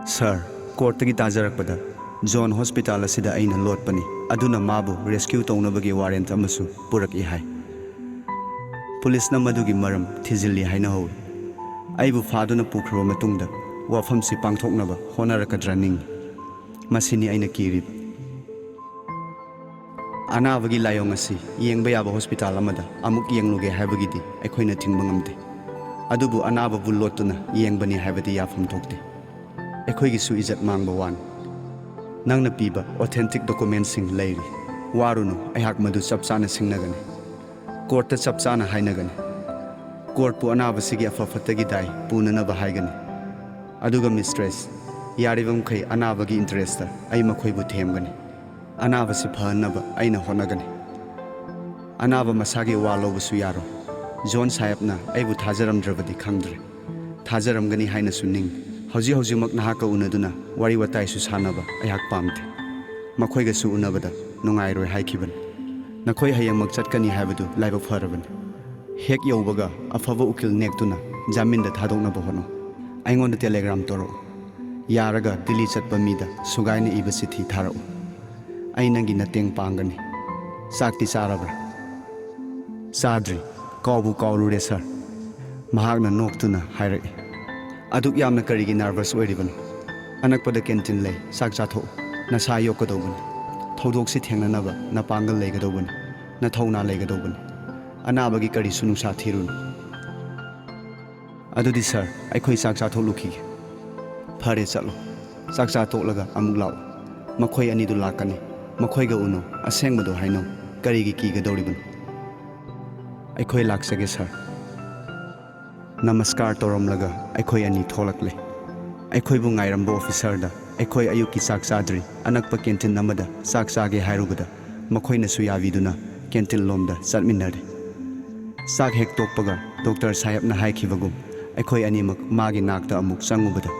Sir, court-tagi tajarakpada John Hospital asida aina lotpani aduna mabu rescue taunabagi warrant amasu puraki hai. Police na madugi maram thizilli haina hawi. Aibu faduna pukhrawa matungda wafamsi pangthoknaba honarakadra ning. Masini aina kirib. Anabagi layong asi yengba yaba hospital amada amuk yengluge haibagidi aikhoina thingba ngamde. Adubu anaba bu lotuna yengbani haibadi yafam thokte. Aikhoigi su izat mangba wan. Nangna piba authentic documents sing leiri. Warunu aihak madu chapchana singnagani. Court ta chapchana hainagani. Court pu anaba sigi afafatagi dai punanaba haigani. Aduga mistress yaribam khai anabagi interest ta ai makhoibu themgani. Anaba si phanaba aina honagani. Anaba masagi walo su yaro. John Sayapna aibu thajaramdrabadi khangdre. Thajaramgani haina suning. Hauji mak nahaka unaduna wari watai su sanaba ayak pamte. Makhoiga su unabada nungai roi haikiban. Nakhoi hayang magchatkani haibadu laiba faraban. Hek yaubaga afava ukil nektuna jaminda thadoknaba hono. Aingonda telegram toro. Yaraga Delhi chatpa mida sugaina iba sithi tharau. Ainangi nateng pangani. Sakti sarabra. Sadri kaubu kaurure sir. Mahagna noktuna hairai. Aduk yamna karigi nervous oiriban. Anakpada canteen lay sak chatho na sa yokadobun. Thodok si thengnanaba na pangal leigadobun. Na thona leigadobun. Anabagi kari sunu sa thirun. Adudi sir, aikhoi sak chatho lukhi. Phare chalo. Sak chatho laga amuk law. Makhoi ani du lakani. Makhoi ga uno asengmado haino karigi ki gadoriban. Aikhoi laksage sir. Namaskar torom laga aikhoi ani tholakle. Aikhoi bu ngairambo officer da aikhoi ayuki sak sadri anakpa canteen namada sak sage hairubada makhoi na suyaviduna canteen lomda chatminnare. Sak hek tokpaga doctor sahib na haikibagum aikhoi ani magi nakta amuk changubada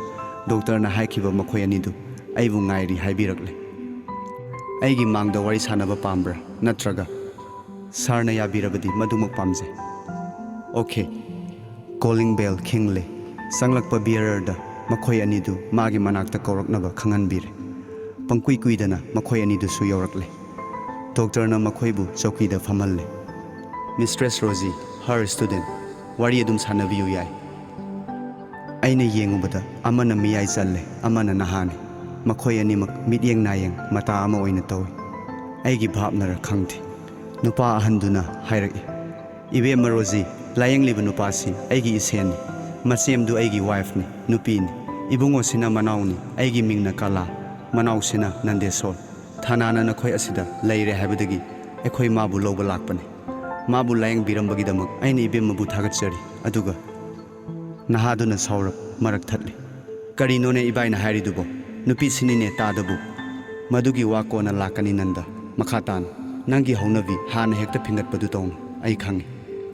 doctor na haikiba makhoi ani du aibu ngairi haibirakle. Aigi mangda wari sanaba pambra natraga sarna yabirabadi madumak pamje. Okay. Calling bell Chenglei sanglakpa bearer da makhoi ani du magi manakta kauraknaba khanganbire. Pangkui kuidana makhoi ani du su yaurakle. Doctor na makhoi bu chauki da phamhalle. Mistress Rosie, her student, wari adum sanabiyu yai. Aina yengubada amana miyai challe amana nahane. Makhoi ani mak midyeng nayeng mata ama oina tawi. Aigi bhapnara khangthi. Nupa ahanduna hairaki. Ibema Rosie layang liba nupasi aigi iseni machem aigi wife ni nupini ibungo sina manauni aigi mingna kala manau sina nandesol thanana nakhoi asida leire habadagi ekhoi mabu loba lakpani mabu layang birambagi damak aina ibema bu thagachari aduga nahaduna saurap marak thatli kari none ibaina hairidubo nupi sinine tadabu madugi wakona lakani nanda makhatan nangi haunavi hana hekta phingatpadu tong ai khangi.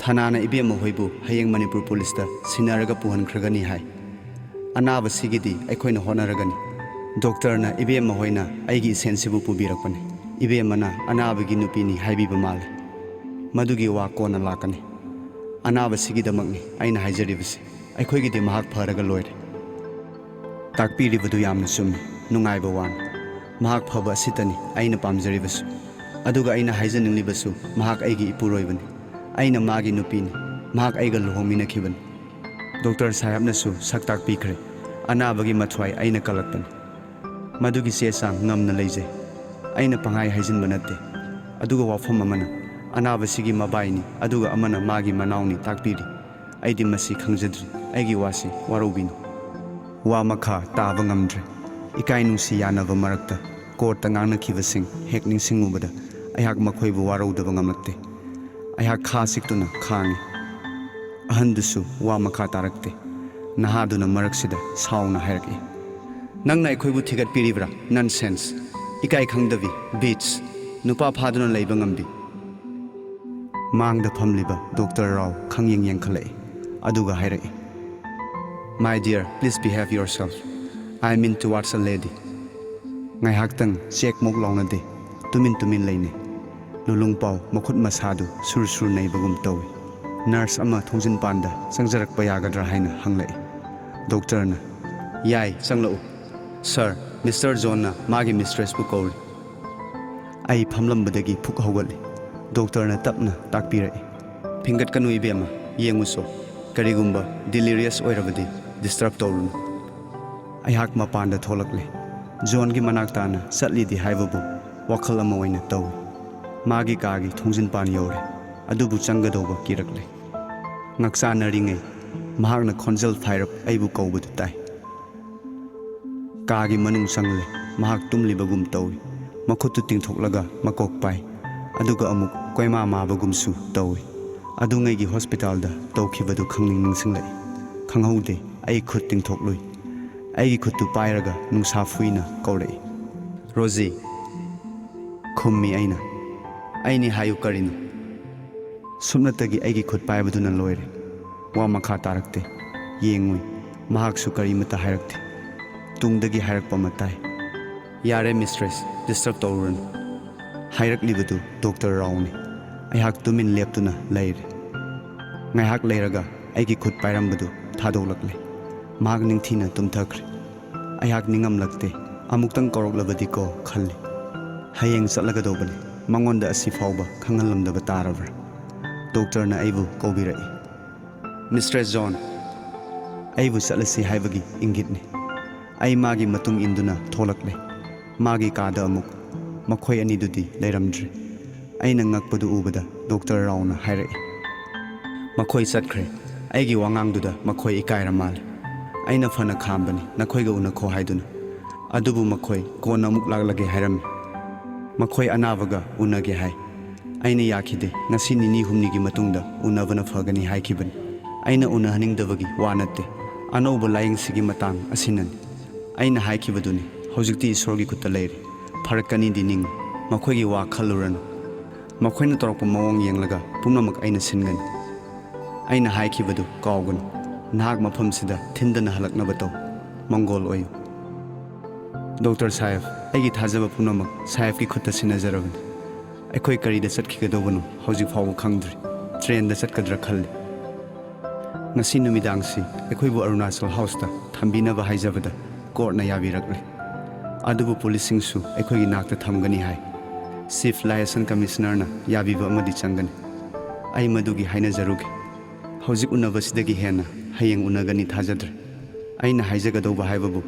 Thanana ibema hoibu hayeng Manipur police da sinaraga puhan khragani hai. Anaba sigidi aikhoina honaragani. Doctor na ibema hoina aigi sensibu pubirakpani. Ibema na anabagi nupini haibiba male. Madugi wa kona lakani. Anaba sigidamakni aina haijaribasi. Aikhoigidi mahak pharaga loire. Takpiribadu yamna summi nungaiba wan. Mahak phaba asitani aina pamjaribasu. Aduga aina haijaningnibasu mahak aigi ipuroibani. Aina magi nupini mahak aiga luhomina khiban. Doctor sahib nasu saktak pikre anabagi mathwai aina kalakpan. Madugi sesang ngamna leije. Aina pangai haijin banate. Aduga wafam amana anabasigi mabaini aduga amana magi manauni takpiri. Aidi masi khangjadri aigi wasi warobino. Wa makha taba ngamdre. Ikai nungsi yanava marakta court ngangna khibasing hek ningsingubada aihak makhoibu warodaba ngamlakte. Aihak khasiktuna khangi. Ahandusu wa makha tarakte. Nahaduna maraksida sauna hairaki. Nangna aikhoibu thigat piribra nonsense. Ikai khangdavi beats nupa phaduna leiba ngambi. Mangda phamliba Dr. Rao khangyeng yengkhalai. Aduga hairaki. My dear, please behave yourself. I mean towards a lady. Ngai haktang check mok lawnade. Tumin leine. Lulung pau makhut masadu sur nei bagum tawi. Nurse ama thongjin panda sangjarak payagadra haina hanglai. Doctor na yai sanglau Sir, Mr. John magi mistress bu kauri. Ai phamlambadagi phuk hawgali. Doctor na tapna takpirai. Phingat kanu ibema yenguso. Karigumba delirious oirabadi disturb tawrun. Aihak mapanda tholakle. John gi manaktana satli di haibabu wakhal ama oina taw. Magi kagi thongjin pan yore. Adubu changadoba kirakle. Ngaksa naringai mahakna khonjal thairap aibu kawbadu tai. Kagi manung sangle mahak tumlibagum tawi. Makhutu tingthoklaga makok pai. Aduga amuk koima mabagumsu tawi. Adungai gi hospital da tawkhibadu khangning ningsinglai. Khanghaude ai khut tingthoklui. Ai gi khutu pairaga nungsa fuina kawlei. Rosie khummi aina. Aini hayu karinu. Sumnatagi aigi khut paibaduna loire. Wa makha tarakte. Yengui mahaksu karimata hairakte. Tungdagi hairakpa matai. Yare mistress disturb tawrun. Hairaklibudu Dr. Rauni. Aihak tumin leptuna leire. Ngaihak leiraga aigi khut pairambadu thadolakle. Mahak ningthina tumthakre. Aihak ningamlakte. Amuktang koroklabadi ko khalli. Hayeng chatlagadobani. Mangonda asi fawba khangalamdaba tarabra. Doctor na aibu kaubirai. Mistress John. Aibu chatlasi haibagi ingitni. Ai magi matung induna tholakle. Magi kada amuk. Makhoi anidudi leiramdri. Aina ngakpadu ubada Dr. Rauna hairai. Makhoi chatkre. Aigi wangangduda makhoi ikaira male. Aina fana khambani nakhoiga unakho haiduna. Adubu makhoi kona amuk laglage hairami. Makhoi anabaga unage hai. Aina yakhide ngasi nini humnigi matungda unabana phagani haikibani. Aina unahaningdabagi wanatte. Anoba layingsigi matang asinani. Aina haikibaduni hojikti isorgi kutta leire. Pharakani dining makhoigi wa khaluranu. Makhoina torakpa mawang yenglaga pumnamak aina singani. Aina haikibadu kawganu. Nahak mafamsida thindana halaknaba taw. Mongol oyu. Dr. Saif, aigi thajaba pumnamak Saif ki khutta sinazarabani. Aikoi karida chatkhigadobanu hojik fawba khangdri. Train da chatkadra khalli. Ngasi numidangsi aikoi bu Arunachal House ta thambinaba haijabada court na yabirakle. Adubu policing su aikoi gi nakta thamgani hai. Chief Liaison Commissioner na yabiba amadi changani. Ai madugi haina jarugi. Hojik unabasidagi hena hayeng unagani thajadre. Aina haijagadauba haibabu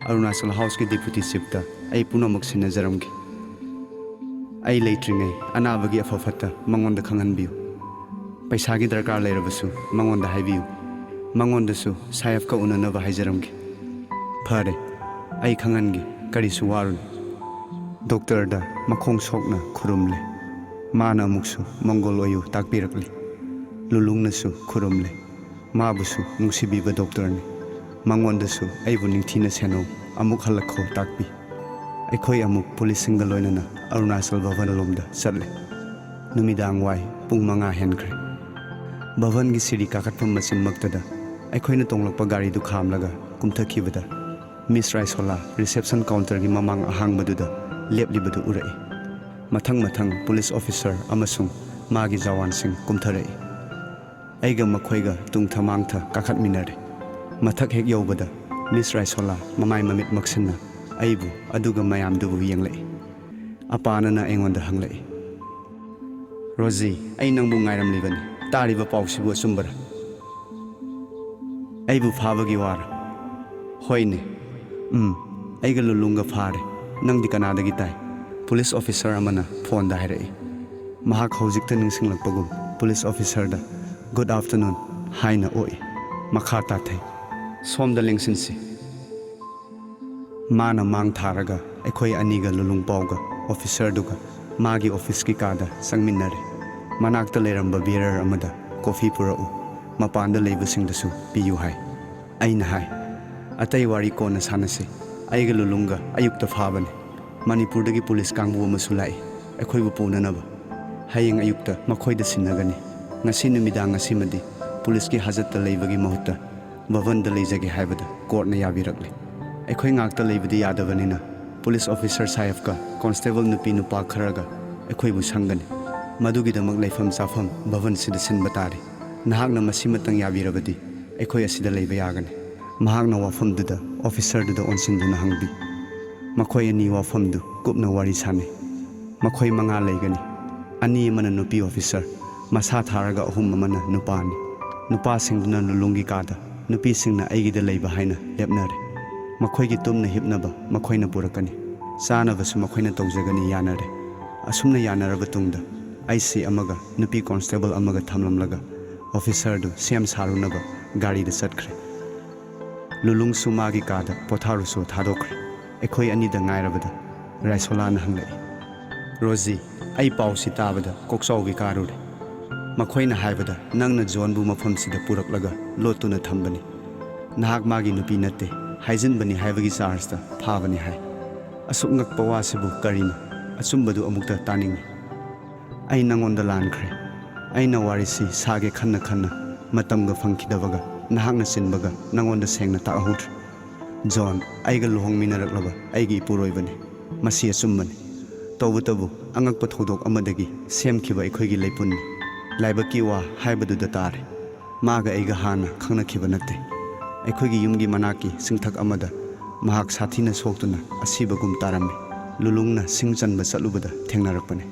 Arunachal House ki deputy chief ta ai punamak sinajaramgi. Ai leitringai anabagi afafata mangonda khanghanbiu. Paisagi darkar leirabasu mangonda haibiu. Mangonda su Saif ka unanaba haijaramgi. Phare ai khangangi karisu warun. Doctor da makhong sokna khurumle. Mana amuksu Mongol oyu takpirakli. Lulungna su khurumle. Mabusu nungsibiba doctor ni. Mangonda su aibu ningthina seno amuk halakho takpi. Aikoi amuk policing ga loinana Arunachal Bhavan lomda chatle. Numidang wai pung manga henkre. Bhavan gi siri kakatpam machin maktada aikhoina tonglakpa gari du khamlaga kumthakibada Miss Raisola reception counter gi mamang ahangbaduda leplibadu urai. Mathang police officer amasung magi jawan sing kumtharai. Aiga makhoiga tung thamangtha kakatminare. Mathak hek yobada Miss Raisola mamai mamit maksinna aibu aduga mayamdubu yenglei. Apana na engonda hanglei. Rosie, ai nangbu ngairamlibani. Tariba pausibu sumbara. Aibu phabagi wara. Hoine. Aiga lulunga phare. Nangdi kanadagi tai. Police officer amana phone da hairai. Mahak hojikta ningsinglakpagum police officer da good afternoon haina oi. Makha tathai. Somda lengsinsi. Mana mang tharaga aikoi aniga lulung pauga officer duga magi office ki kada sangminnare. Manakta leiramba bearer amada coffee purau. Mapanda leibasingdasu piyu hai. Aina hai. Atai wari kona sanase. Aiga lulunga ayukta phabane. Manipurdagi police kangbu amasu lai. Aikoi bu punanaba. Hayeng ayukta makhoida sinagani. Ngasi numidang ngasimadi police ki hajatta leibagi mahutta Bhavanda leijage haibada court na yabirakle. Aikoi ngakta leibadi yadavanina police officer Saif ka constable nupi nupa kharaga aikoi bu sangani. Madugidamak leifam chafam Bhavan sida sinba tari. Nahakna masimatang yabirabadi aikoi asida leiba yagani. ꯃꯍꯥꯛꯅ ꯋꯥꯐꯝꯗꯨꯗ ꯑꯣꯐꯤꯁꯔꯗꯨꯗ ꯑꯣꯟꯁꯤꯟꯗꯨꯅ ꯍꯪꯕꯤ꯫ ꯃꯈꯣꯏ ꯑꯅꯤ ꯋꯥꯐꯝꯗꯨ ꯀꯨꯞꯅ ꯋꯥꯔꯤ ꯁꯥꯅꯩ꯫ ꯃꯈꯣꯏ 5 ꯂꯩꯒꯅꯤ꯫ 2 ꯑꯃꯅ ꯅꯨꯄꯤ officer, ꯃꯁꯥ ꯊꯥꯔꯒ 3 ꯑꯃꯅ ꯅꯨꯄꯥꯅꯤ꯫ ꯅꯨꯄꯥꯁꯤꯡꯗꯨꯅ ꯂꯨꯂꯨꯡꯒꯤ ꯀꯥꯗ, ꯅꯨꯄꯤꯁꯤꯡꯅ ꯑꯩꯒꯤꯗ ꯂꯩꯕ ꯍꯥꯏꯅ ꯂꯦꯞꯅꯔꯦ꯫ ꯃꯈꯣꯏꯒꯤ ꯇꯨꯝꯅ ꯍꯤꯞꯅꯕ ꯃꯈꯣꯏꯅ ꯄꯨꯔꯛꯀꯅꯤ, ꯆꯥꯅꯕꯁꯨ ꯃꯈꯣꯏꯅ ꯇꯧꯖꯒꯅꯤ ꯌꯥꯅꯔꯦ꯫ ꯑꯁꯨꯝꯅ ꯌꯥꯅꯔꯕ ꯇꯨꯡꯗ ꯑꯩꯁꯤ ꯑꯃꯒ ꯅꯨꯄꯤ ꯀꯣꯟꯁꯇꯦꯕꯜ ꯑꯃꯒ ꯊꯝꯂꯝꯂꯒ ꯑꯣꯐꯤꯁꯔꯗꯨ ꯁꯦꯝ ꯁꯥꯔꯨꯅꯕ ꯒꯥꯔꯤꯗ ꯆꯠꯈ꯭ꯔꯦ꯫ ꯂꯨꯂꯨꯡꯁꯨ ꯃꯥꯒꯤ ꯀꯥꯗ ꯄꯣꯊꯥꯔꯨꯁꯨ ꯊꯥꯗꯣꯛꯈ꯭ꯔꯦ꯫ ꯑꯩꯈꯣꯏ ꯑꯅꯤꯗ ꯉꯥꯏꯔꯕꯗ ꯔꯥꯏꯁꯣꯂꯥꯅ ꯍꯪꯂꯛꯏ, "ꯔꯣꯖꯤ, ꯑꯩ ꯄꯥꯎꯁꯤ ꯇꯥꯕꯗ ꯀꯣꯛꯆꯥꯎꯕꯤ ꯀꯥꯔꯨꯔꯦ꯫ ꯃꯈꯣꯏꯅ ꯍꯥꯏꯕꯗ ꯅꯪꯅ ꯖꯣꯟꯕꯨ ꯃꯐꯝꯁꯤꯗ ꯄꯨꯔꯛꯂꯒ ꯂꯣꯠꯇꯨꯅ ꯊꯝꯕꯅꯤ, ꯅꯍꯥꯛ ꯃꯥꯒꯤ ꯅꯨꯄꯤ ꯅꯠꯇꯦ, ꯍꯥꯏꯖꯤꯟꯕꯅꯤ ꯍꯥꯏꯕꯒꯤ ꯆꯥꯔꯖꯇ ꯐꯥꯕꯅꯤ ꯍꯥꯏ꯫ ꯑꯁꯨꯛ ꯉꯛꯄ ꯋꯥꯁꯤꯕꯨ ꯀꯔꯤꯅꯣ? ꯑꯆꯨꯝꯕꯗꯨ ꯑꯃꯨꯛꯇ ꯇꯥꯅꯤꯡꯉꯤ꯫ ꯑꯩ ꯅꯉꯣꯟꯗ ꯂꯥꯟꯈ꯭ꯔꯦ꯫ ꯑꯩꯅ ꯋꯥꯔꯤꯁꯤ ꯁꯥꯒꯦ ꯈꯟꯅ ꯈꯟꯅ ꯃꯇꯝꯒ ꯐꯪꯈꯤꯗꯕꯒ ꯅꯍꯥꯛꯅ ꯆꯤꯟꯕꯒ ꯅꯉꯣꯟꯗ ꯁꯦꯡꯅ ꯇꯥꯛꯍꯧꯗ꯭ꯔꯦ꯫ ꯖꯣꯟ ꯑꯩꯒ ꯂꯨꯍꯣꯡꯃꯤꯟꯅꯔꯛꯂꯕ ꯑꯩꯒꯤ ꯏꯄꯨꯔꯣꯏꯕꯅꯤ, ꯃꯁꯤ ꯑꯆꯨꯝꯕꯅꯤ꯫ ꯇꯧꯕꯇꯕꯨ ꯑꯉꯛꯄ ꯊꯧꯗꯣꯛ ꯑꯃꯗꯒꯤ ꯁꯦꯝꯈꯤꯕ ꯑꯩꯈꯣꯏꯒꯤ ꯂꯩꯄꯨꯟꯅꯤ꯫ ꯂꯥꯏꯕꯛꯀꯤ ꯋꯥ ꯍꯥꯏꯕꯗꯨꯗ ꯇꯥꯔꯦ꯫ ꯃꯥꯒ ꯑꯩꯒ ꯍꯥꯟꯅ ꯈꯪꯅꯈꯤꯕ ꯅꯠꯇꯦ꯫ ꯑꯩꯈꯣꯏꯒꯤ ꯌꯨꯝꯒꯤ ꯃꯅꯥꯛꯀꯤ ꯆꯤꯡꯊꯛ ꯑꯃꯗ ꯃꯍꯥꯛ ꯁꯥꯊꯤꯅ ꯁꯣꯛꯇꯨꯅ ꯑꯁꯤꯕꯒꯨꯝ ꯇꯥꯔꯝꯃꯤ꯫ ꯂꯨꯂꯨꯡꯅ ꯁꯤꯡ ꯆꯟꯕ ꯆꯠꯂꯨꯕꯗ ꯊꯦꯡꯅꯔꯛꯄꯅꯤ꯫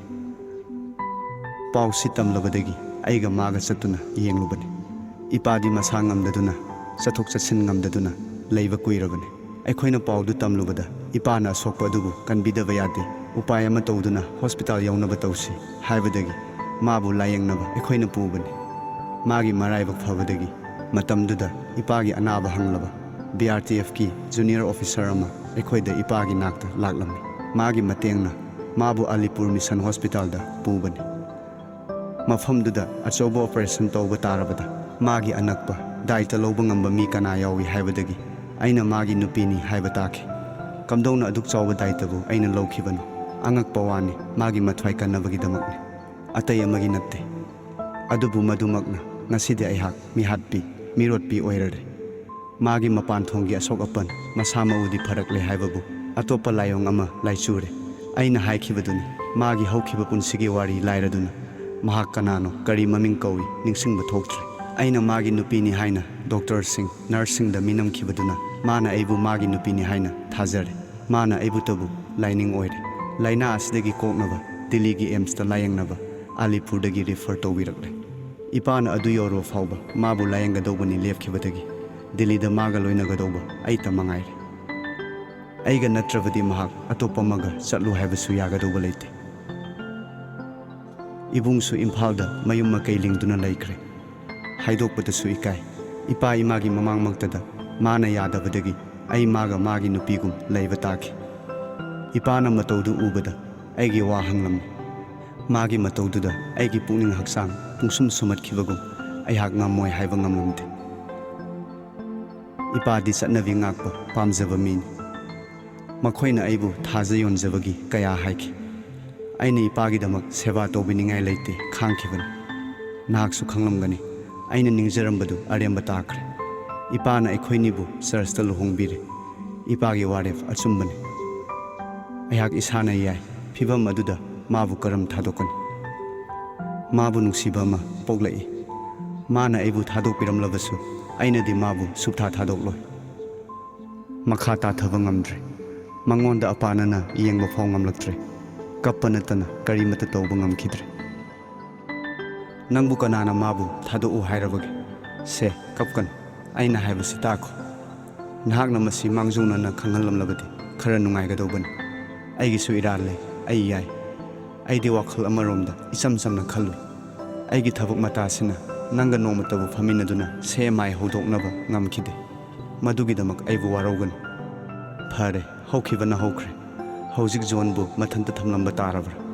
ꯄꯥꯎꯁꯤ ꯇꯝꯂꯕꯗꯒꯤ ꯑꯩꯒ ꯃꯥꯒ ꯆꯠꯇꯨꯅ ꯌꯦꯡꯂꯨꯕꯅꯤ꯫ ꯏꯄꯥꯗꯤ ꯃꯁꯥ ꯉꯝꯗꯗꯨꯅ ꯆꯠꯊꯣꯛ ꯆꯠꯁꯤꯟ ꯉꯝꯗꯗꯨꯅ ꯂꯩꯕ ꯀꯨꯏꯔꯕꯅꯤ꯫ ꯑꯩꯈꯣꯏꯅ ꯄꯥꯎꯗꯨ ꯇꯝꯂꯨꯕꯗ ꯏꯄꯥꯅ ꯑꯁꯣꯛꯄ ꯑꯗꯨꯕꯨ ꯀꯟꯕꯤꯗꯕ ꯌꯥꯗꯦ, ꯎꯄꯥꯏ ꯑꯃ ꯇꯧꯗꯨꯅ ꯍꯣꯁꯄꯤꯇꯥꯜ ꯌꯧꯅꯕ ꯇꯧꯁꯤ ꯍꯥꯏꯕꯗꯒꯤ ꯃꯥꯕꯨ ꯂꯥꯌꯦꯡꯅꯕ ꯑꯩꯈꯣꯏꯅ ꯄꯨꯕꯅꯤ꯫ ꯃꯥꯒꯤ ꯃꯔꯥꯏꯕꯛ ꯐꯕꯗꯒꯤ ꯃꯇꯝꯗꯨꯗ ꯏꯄꯥꯒꯤ ꯑꯅꯥꯕ ꯍꯪꯂꯕ BRTFꯀꯤ ꯖꯨꯅꯤꯌꯔ ꯑꯣꯐꯤꯁꯔ ꯑꯃ ꯑꯩꯈꯣꯏꯗ ꯏꯄꯥꯒꯤ ꯅꯥꯛꯇ ꯂꯥꯛꯂꯝꯃꯤ꯫ ꯃꯥꯒꯤ ꯃꯇꯦꯡꯅ ꯃꯥꯕꯨ ꯑꯂꯤꯄꯨꯔ ꯃꯤꯁꯟ ꯍꯣꯁꯄꯤꯇꯥꯜꯗ ꯄꯨꯕꯅꯤ꯫ ꯃꯐꯝꯗꯨꯗ ꯑꯆꯧꯕ ꯑꯣꯄꯔꯦꯁꯟ ꯇꯧꯕ ꯇꯥꯔꯕꯗ ꯃꯥꯒꯤ ꯑꯅꯛꯄ ꯗꯥꯏꯇ ꯂꯧꯕ ꯉꯝꯕ ꯃꯤ ꯀꯅꯥ ꯌꯥꯎꯏ ꯍꯥꯏꯕꯗꯒꯤ ꯑꯩꯅ ꯃꯥꯒꯤ ꯅꯨꯄꯤꯅꯤ ꯍꯥꯏꯕ ꯇꯥꯈꯤ꯫ ꯀꯝꯗꯧꯅ ꯑꯗꯨꯛ ꯆꯥꯎꯕ ꯗꯥꯏꯇꯕꯨ ꯑꯩꯅ ꯂꯧꯈꯤꯕꯅꯣ? ꯑꯉꯛꯄ ꯋꯥꯅꯤ, ꯃꯥꯒꯤ ꯃꯊ꯭ꯋꯥꯏ ꯀꯟꯅꯕꯒꯤꯗꯃꯛꯅꯤ, ꯑꯇꯩ ꯑꯃꯒꯤ ꯅꯠꯇꯦ꯫ ꯑꯗꯨꯕꯨ ꯃꯗꯨꯃꯛꯅ ꯉꯁꯤꯗꯤ ꯑꯩꯍꯥꯛ ꯃꯤꯍꯥꯠꯄꯤ, ꯃꯤꯔꯣꯠꯄꯤ ꯑꯣꯏꯔꯔꯦ꯫ ꯃꯥꯒꯤ ꯃꯄꯥꯟꯊꯣꯡꯒꯤ ꯑꯁꯣꯛ ꯑꯄꯟ ꯃꯁꯥ ꯃꯎꯗꯤ ꯐꯔꯛꯂꯦ ꯍꯥꯏꯕꯕꯨ ꯑꯇꯣꯞꯄ ꯂꯥꯏꯑꯣꯡ ꯑꯃ ꯂꯥꯏꯆꯨꯔꯦ꯫ ꯑꯩꯅ ꯍꯥꯏꯈꯤꯕꯗꯨꯅꯤ, ꯃꯥꯒꯤ ꯍꯧꯈꯤꯕ ꯄꯨꯟꯁꯤꯒꯤ ꯋꯥꯔꯤ ꯂꯥꯏꯔꯗꯨꯅ ꯃꯍꯥꯛ ꯀꯅꯥꯅꯣ, ꯀꯔꯤ ꯃꯃꯤꯡ ꯀꯧꯏ ꯅꯤꯡꯁꯤꯡꯕ ꯊꯣꯛꯇ꯭ꯔꯦ꯫ ꯑꯩꯅ ꯃꯥꯒꯤ ꯅꯨꯄꯤꯅꯤ ꯍꯥꯏꯅ ꯗꯣꯛꯇꯔꯁꯤꯡ, ꯅꯔꯁꯁꯤꯡꯗ ꯃꯤꯅꯝꯈꯤꯕꯗꯨꯅ ꯃꯥꯅ ꯑꯩꯕꯨ ꯃꯥꯒꯤ ꯅꯨꯄꯤꯅꯤ ꯍꯥꯏꯅ ꯊꯥꯖꯔꯦ꯫ ꯃꯥꯅ ꯑꯩꯕꯨꯇꯕꯨ ꯂꯥꯏꯅꯤꯡ ꯑꯣꯏꯔꯦ꯫ ꯂꯥꯏꯅꯥ ꯑꯁꯤꯗꯒꯤ ꯀꯣꯛꯅꯕ ꯗꯤꯜꯂꯤꯒꯤ ꯑꯦꯝꯁꯇ ꯂꯥꯌꯦꯡꯅꯕ ꯑꯂꯤꯄꯨꯔꯗꯒꯤ ꯔꯤꯐꯔ ꯇꯧꯕꯤꯔꯛꯂꯦ꯫ ꯏꯄꯥꯅ ꯑꯗꯨ ꯌꯧꯔꯕ ꯐꯥꯎꯕ ꯃꯥꯕꯨ ꯂꯥꯌꯦꯡꯒꯗꯧꯕꯅꯤ ꯂꯦꯞꯈꯤꯕꯗꯒꯤ ꯗꯤꯜꯂꯤꯗ ꯃꯥꯒ ꯂꯣꯏꯅꯒꯗꯧꯕ ꯑꯩꯇ ꯃꯉꯥꯏꯔꯦ꯫ ꯑꯩꯒ ꯅꯠꯇ꯭ꯔꯕꯗꯤ ꯃꯍꯥꯛ ꯑꯇꯣꯞꯄ ꯑꯃꯒ ꯆꯠꯂꯨ ꯍꯥꯏꯕꯁꯨ ꯌꯥꯒꯗꯧꯕ ꯂꯩꯇꯦ꯫ ꯏꯕꯨꯡꯁꯨ ꯏꯝꯐꯥꯜꯗ ꯃꯌꯨꯝ ꯃꯀꯩ ꯂꯤꯡꯗꯨꯅ ꯂꯩꯈ꯭ꯔꯦ꯫ ꯍꯥꯏꯗꯣꯛꯄꯗꯁꯨ ꯏꯀꯥꯏ꯫ ꯏꯄꯥ ꯏꯃꯥꯒꯤ ꯃꯃꯥꯡꯃꯛꯇꯗ ꯃꯥꯅ ꯌꯥꯗꯕꯗꯒꯤ ꯑꯩ ꯃꯥꯒ ꯃꯥꯒꯤ ꯅꯨꯄꯤꯒꯨꯝ ꯂꯩꯕ ꯇꯥꯈꯤ꯫ ꯏꯄꯥꯅ ꯃꯇꯧꯗꯨ ꯎꯕꯗ ꯑꯩꯒꯤ ꯋꯥ ꯍꯪꯂꯝꯃꯤ꯫ ꯃꯥꯒꯤ ꯃꯇꯧꯗꯨꯗ ꯑꯩꯒꯤ ꯄꯨꯛꯅꯤꯡ ꯍꯛꯆꯥꯡ ꯄꯨꯡꯁꯨꯝ ꯁꯨꯝꯍꯠꯈꯤꯕꯒꯨꯝ ꯑꯩꯍꯥꯛ ꯉꯝꯃꯣꯏ ꯍꯥꯏꯕ ꯉꯝꯂꯝꯗꯦ꯫ ꯏꯄꯥꯗꯤ ꯆꯠꯅꯕꯤ ꯉꯥꯛꯄ ꯄꯥꯝꯖꯕ ꯃꯤꯅꯤ꯫ ꯃꯈꯣꯏꯅ ꯑꯩꯕꯨ ꯊꯥꯖ ꯌꯣꯟꯖꯕꯒꯤ ꯀꯌꯥ ꯍꯥꯏꯈꯤ꯫ ꯑꯩꯅ ꯏꯄꯥꯒꯤꯗꯃꯛ ꯁꯦꯕꯥ ꯇꯧꯕꯤꯅꯤꯡꯉꯥꯏ ꯂꯩꯇꯦ ꯈꯥꯡꯈꯤꯕꯅꯤ꯫ ꯅꯍꯥꯛꯁꯨ ꯈꯪꯂꯝꯒꯅꯤ, ꯑꯩꯅ ꯅꯤꯡꯖꯔꯝꯕꯗꯨ ꯑꯔꯦꯝꯕ ꯇꯥꯈ꯭ꯔꯦ꯫ ꯏꯄꯥꯅ ꯑꯩꯈꯣꯏꯅꯤꯕꯨ ꯆꯔꯆꯇ ꯂꯨꯍꯣꯡꯕꯤꯔꯦ꯫ ꯏꯄꯥꯒꯤ ꯋꯥꯔꯦꯞ ꯑꯆꯨꯝꯕꯅꯤ꯫ ꯑꯩꯍꯥꯛ ꯏꯁꯥꯅ ꯌꯥꯏ, ꯐꯤꯚꯝ ꯑꯗꯨꯗ ꯃꯥꯕꯨ ꯀꯔꯝ ꯊꯥꯗꯣꯛꯀꯅꯤ? ꯃꯥꯕꯨ ꯅꯨꯡꯁꯤꯕ ꯑꯃ ꯄꯣꯛꯂꯛꯏ꯫ ꯃꯥꯅ ꯑꯩꯕꯨ ꯊꯥꯗꯣꯛꯄꯤꯔꯝꯂꯕꯁꯨ ꯑꯩꯅꯗꯤ ꯃꯥꯕꯨ ꯁꯨꯛꯊꯥ ꯊꯥꯗꯣꯛꯂꯣꯏ꯫ ꯃꯈꯥ ꯇꯥꯊꯕ ꯉꯝꯗ꯭ꯔꯦ꯫ ꯃꯉꯣꯟꯗ ꯑꯄꯥꯅꯅ ꯌꯦꯡꯕ ꯐꯥꯎ ꯉꯝꯂꯛꯇ꯭ꯔꯦ꯫ ꯀꯞꯄ ꯅꯠꯇꯅ ꯀꯔꯤꯃꯠꯇ ꯇꯧꯕ ꯉꯝꯈꯤꯗ꯭ꯔꯦ꯫ ꯅꯪꯕꯨ ꯀꯅꯥꯅ ꯃꯥꯕꯨ ꯊꯥꯗꯣꯛꯎ ꯍꯥꯏꯔꯕꯒꯦ? ꯁꯦ ꯀꯞꯀꯅꯨ, ꯑꯩꯅ ꯍꯥꯏꯕꯁꯤ ꯇꯥꯈꯣ꯫ ꯅꯍꯥꯛꯅ ꯃꯁꯤ ꯃꯥꯡꯖꯧꯅꯅ ꯈꯪꯍꯜꯂꯝꯂꯕꯗꯤ ꯈꯔ ꯅꯨꯡꯉꯥꯏꯒꯗꯧꯕꯅꯤ꯫ ꯑꯩꯒꯤꯁꯨ ꯏꯔꯥꯜ ꯂꯩ, ꯑꯩ ꯌꯥꯏ꯫ ꯑꯩꯗꯤ ꯋꯥꯈꯜ ꯑꯃꯔꯣꯝꯗ ꯏꯆꯝ ꯆꯝꯅ ꯈꯜꯂꯨꯏ꯫ ꯑꯩꯒꯤ ꯊꯕꯛ ꯃꯇꯥꯁꯤꯅ ꯅꯪꯒ ꯅꯣꯡꯃꯇꯕꯨ ꯐꯝꯃꯤꯟꯅꯗꯨꯅ ꯁꯦ ꯃꯥꯏ ꯍꯧꯗꯣꯛꯅꯕ ꯉꯝꯈꯤꯗꯦ꯫ ꯃꯗꯨꯒꯤꯗꯃꯛ ꯑꯩꯕꯨ ꯋꯥꯔꯧꯒꯅꯨ꯫ ꯐꯔꯦ, ꯍꯧꯈꯤꯕꯅ ꯍꯧꯈ꯭ꯔꯦ꯫ ꯍꯧꯖꯤꯛ ꯖꯣꯟꯕꯨ ꯃꯊꯟꯇ ꯊꯝꯂꯝꯕ ꯇꯥꯔꯕ꯭ꯔꯥ?